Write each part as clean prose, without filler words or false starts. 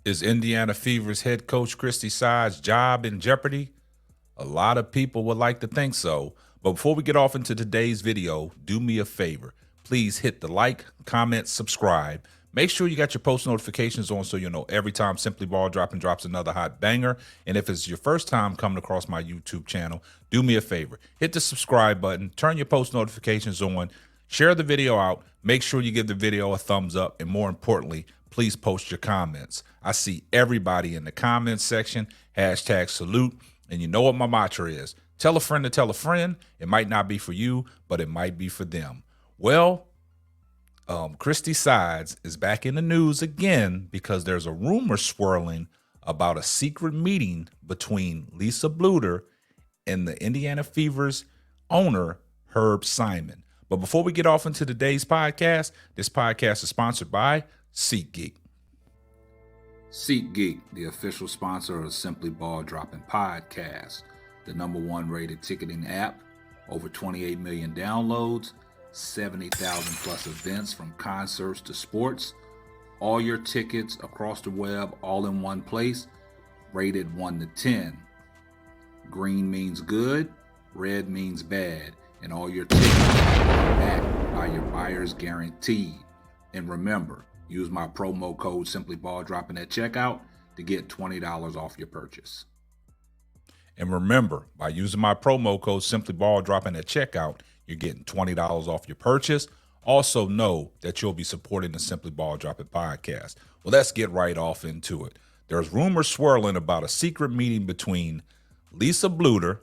Is Indiana Fever's head coach Christie Sides' job in jeopardy? A lot of people would like to think so. But before we get off into today's video, do me a favor. Please hit the like, comment, subscribe. Make sure you got your post notifications on so you'll know every time Simply Ball Dropping drops another hot banger. And if it's your first time coming across my YouTube channel, do me a favor. Hit the subscribe button, turn your post notifications on, share the video out, make sure you give the video a thumbs up, and more importantly, please post your comments. I see everybody in the comments section, hashtag salute, and you know what my mantra is. Tell a friend to tell a friend. It might not be for you, but it might be for them. Well, Christie Sides is back in the news again because there's a rumor swirling about a secret meeting between Lisa Bluder and the Indiana Fever's owner, Herb Simon. But before we get off into today's podcast, this podcast is sponsored by SeatGeek. SeatGeek, the official sponsor of Simply Ball Dropping Podcast, the #1 rated ticketing app, over 28 million downloads, 70,000 plus events from concerts to sports, all your tickets across the web, all in one place, rated 1 to 10. Green means good, red means bad, and all your tickets are backed by your buyer's guaranteed. And remember, use my promo code SimplyBallDropping at checkout to get $20 off your purchase. And remember, by using my promo code SimplyBallDropping at checkout, you're getting $20 off your purchase. Also know that you'll be supporting the Simply Ball Dropping podcast. Well, let's get right off into it. There's rumors swirling about a secret meeting between Lisa Bluder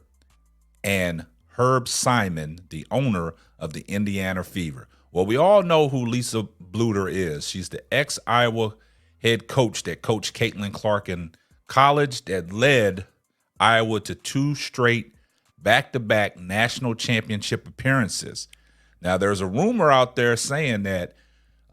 and Herb Simon, the owner of the Indiana Fever. Well, we all know who Lisa Bluder is. She's the ex-Iowa head coach that coached Caitlin Clark in college, that led Iowa to 2 straight back-to-back national championship appearances. Now, there's a rumor out there saying that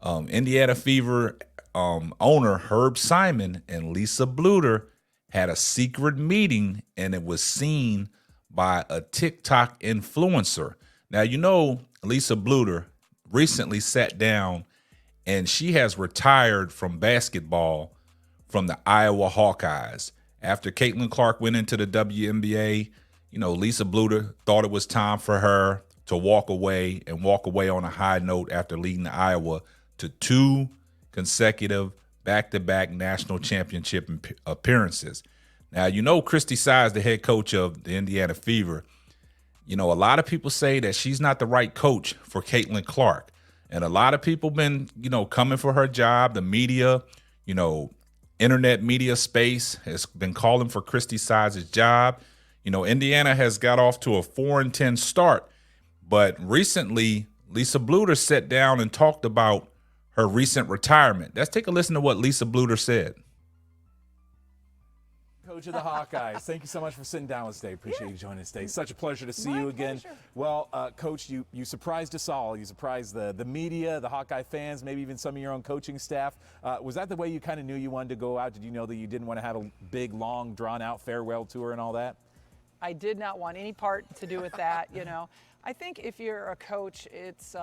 Indiana Fever owner Herb Simon and Lisa Bluder had a secret meeting, and it was seen by a TikTok influencer. Now, you know, Lisa Bluder recently sat down, and she has retired from basketball from the Iowa Hawkeyes. After Caitlin Clark went into the WNBA, you know, Lisa Bluder thought it was time for her to walk away on a high note after leading Iowa to 2 consecutive back-to-back national championship appearances. Now, you know, Christie Sides, the head coach of the Indiana Fever, you know, a lot of people say that she's not the right coach for Caitlin Clark. And a lot of people been, you know, coming for her job. The media, you know, internet media space has been calling for Christie Sides' job. You know, Indiana has got off to a 4-10 start, but recently Lisa Bluder sat down and talked about her recent retirement. Let's take a listen to what Lisa Bluder said. Coach of the Hawkeyes, thank you so much for sitting down with us today. Appreciate you joining us today. Such a pleasure to see you again. Pleasure. Well, Coach, you surprised us all. You surprised the media, the Hawkeye fans, maybe even some of your own coaching staff. Was that the way you kind of knew you wanted to go out? Did you know that you didn't want to have a big, long, drawn-out farewell tour and all that? I did not want any part to do with that, you know. I think if you're a coach, it's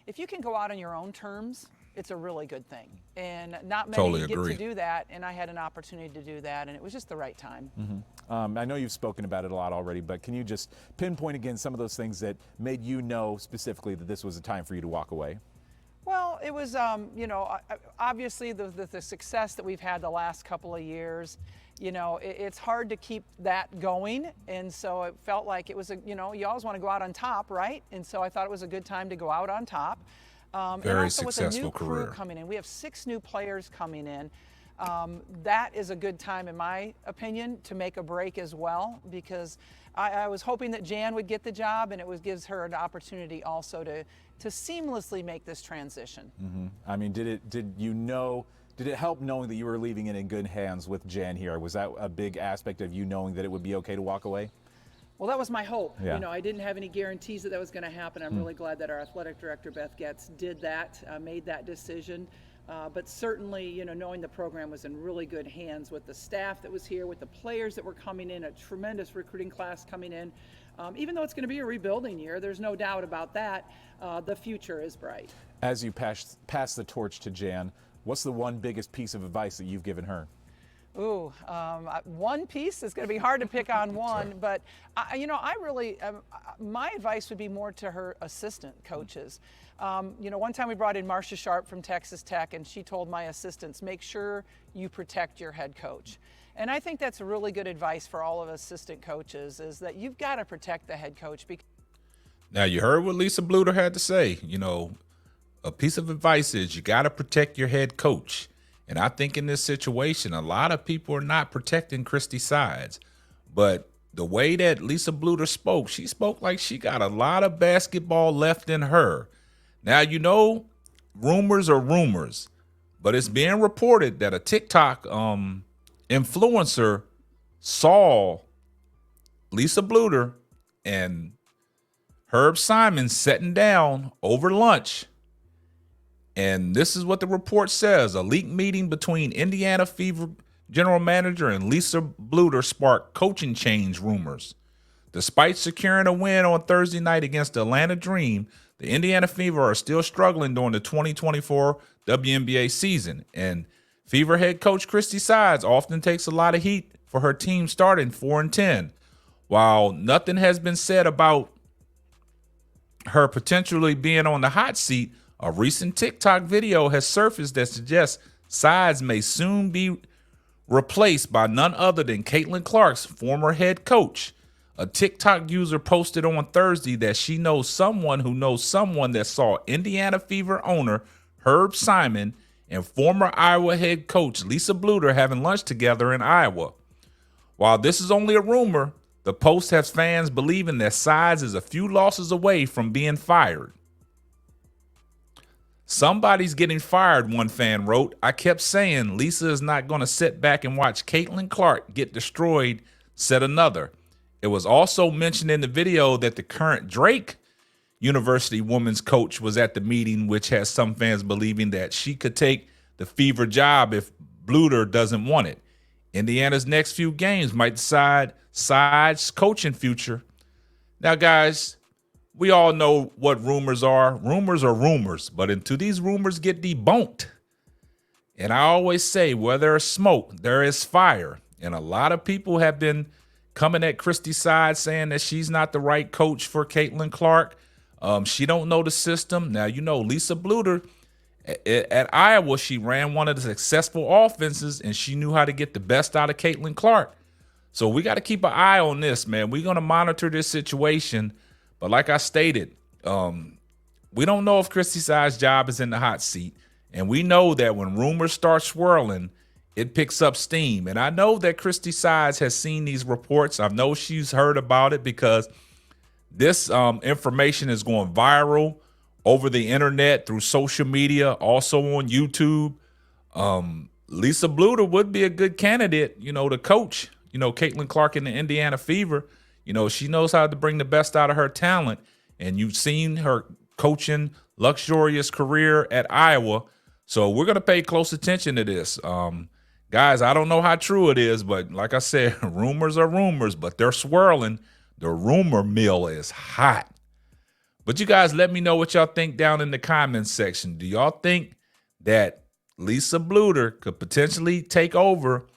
if you can go out on your own terms, it's a really good thing. And not many Totally get agree. to do that, and I had an opportunity to do that, and it was just the right time. Mm-hmm. I know you've spoken about it a lot already, but can you just pinpoint again some of those things that made you know specifically that this was a time for you to walk away? Well, it was, you know, obviously the success that we've had the last couple of years, you know, it's hard to keep that going. And so it felt like it was, you know, you always want to go out on top, right? And so I thought it was a good time to go out on top. And Very also with a successful new crew career. coming in. We have 6 new players coming in. That is a good time, in my opinion, to make a break as well, because I was hoping that Jan would get the job, and it gives her an opportunity also to seamlessly make this transition. Mm-hmm. I mean, did it help knowing that you were leaving it in good hands with Jan here? Was that a big aspect of you knowing that it would be okay to walk away? Well, that was my hope. Yeah. You know, I didn't have any guarantees that was going to happen. I'm really glad that our athletic director, Beth Getz, did that, made that decision. But certainly, you know, knowing the program was in really good hands with the staff that was here, with the players that were coming in, a tremendous recruiting class coming in. Even though it's going to be a rebuilding year, there's no doubt about that. The future is bright. As you pass the torch to Jan, what's the one biggest piece of advice that you've given her? Ooh, one piece is going to be hard to pick on one, but I really, my advice would be more to her assistant coaches. One time we brought in Marcia Sharp from Texas Tech, and she told my assistants, make sure you protect your head coach. And I think that's really good advice for all of assistant coaches, is that you've got to protect the head coach. Now, you heard what Lisa Bluder had to say. A piece of advice is you got to protect your head coach. And I think in this situation, a lot of people are not protecting Christie Sides. But the way that Lisa Bluder spoke, she spoke like she got a lot of basketball left in her. Now, rumors are rumors, but it's being reported that a TikTok influencer saw Lisa Bluder and Herb Simon sitting down over lunch. And this is what the report says. A leaked meeting between Indiana Fever general manager and Lisa Bluder sparked coaching change rumors. Despite securing a win on Thursday night against the Atlanta Dream, the Indiana Fever are still struggling during the 2024 WNBA season. And Fever head coach Christie Sides often takes a lot of heat for her team starting 4-10. While nothing has been said about her potentially being on the hot seat, a recent TikTok video has surfaced that suggests Sides may soon be replaced by none other than Caitlin Clark's former head coach. A TikTok user posted on Thursday that she knows someone who knows someone that saw Indiana Fever owner Herb Simon and former Iowa head coach Lisa Bluder having lunch together in Iowa. While this is only a rumor, the post has fans believing that Sides is a few losses away from being fired. Somebody's getting fired, one fan wrote. I kept saying Lisa is not going to sit back and watch Caitlin Clark get destroyed, said another. It was also mentioned in the video that the current Drake University women's coach was at the meeting, which has some fans believing that she could take the Fever job if Bluder doesn't want it. Indiana's next few games might decide Sides' coaching future. Now, guys, we all know what rumors are. Rumors are rumors, but until these rumors get debunked, and I always say, where there is smoke, there is fire. And a lot of people have been coming at Christie Sides saying that she's not the right coach for Caitlin Clark. She don't know the system. Now, Lisa Bluder at Iowa, she ran one of the successful offenses, and she knew how to get the best out of Caitlin Clark. So we got to keep an eye on this, man. We're going to monitor this situation. But like I stated, we don't know if Christie Sides' job is in the hot seat. And we know that when rumors start swirling, it picks up steam. And I know that Christie Sides has seen these reports. I know she's heard about it because this information is going viral over the internet, through social media, also on YouTube. Lisa Bluder would be a good candidate, to coach, Caitlin Clark in the Indiana Fever. She knows how to bring the best out of her talent. And you've seen her coaching luxurious career at Iowa. So we're going to pay close attention to this. Guys, I don't know how true it is, but like I said, rumors are rumors, but they're swirling. The rumor mill is hot. But you guys, let me know what y'all think down in the comments section. Do y'all think that Lisa Bluder could potentially take over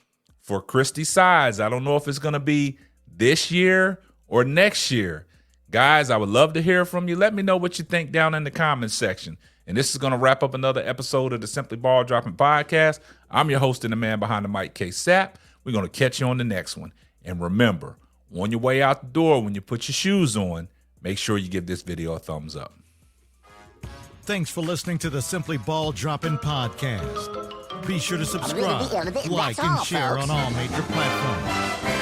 for Christie Sides? I don't know if it's going to be this year or next year. Guys, I would love to hear from you. Let me know what you think down in the comments section. And this is going to wrap up another episode of the Simply Ball Dropping Podcast. I'm your host and the man behind the mic, K Sapp. We're going to catch you on the next one. And remember, on your way out the door, when you put your shoes on, make sure you give this video a thumbs up. Thanks for listening to the Simply Ball Dropping Podcast. Be sure to subscribe, like, and share on all major platforms.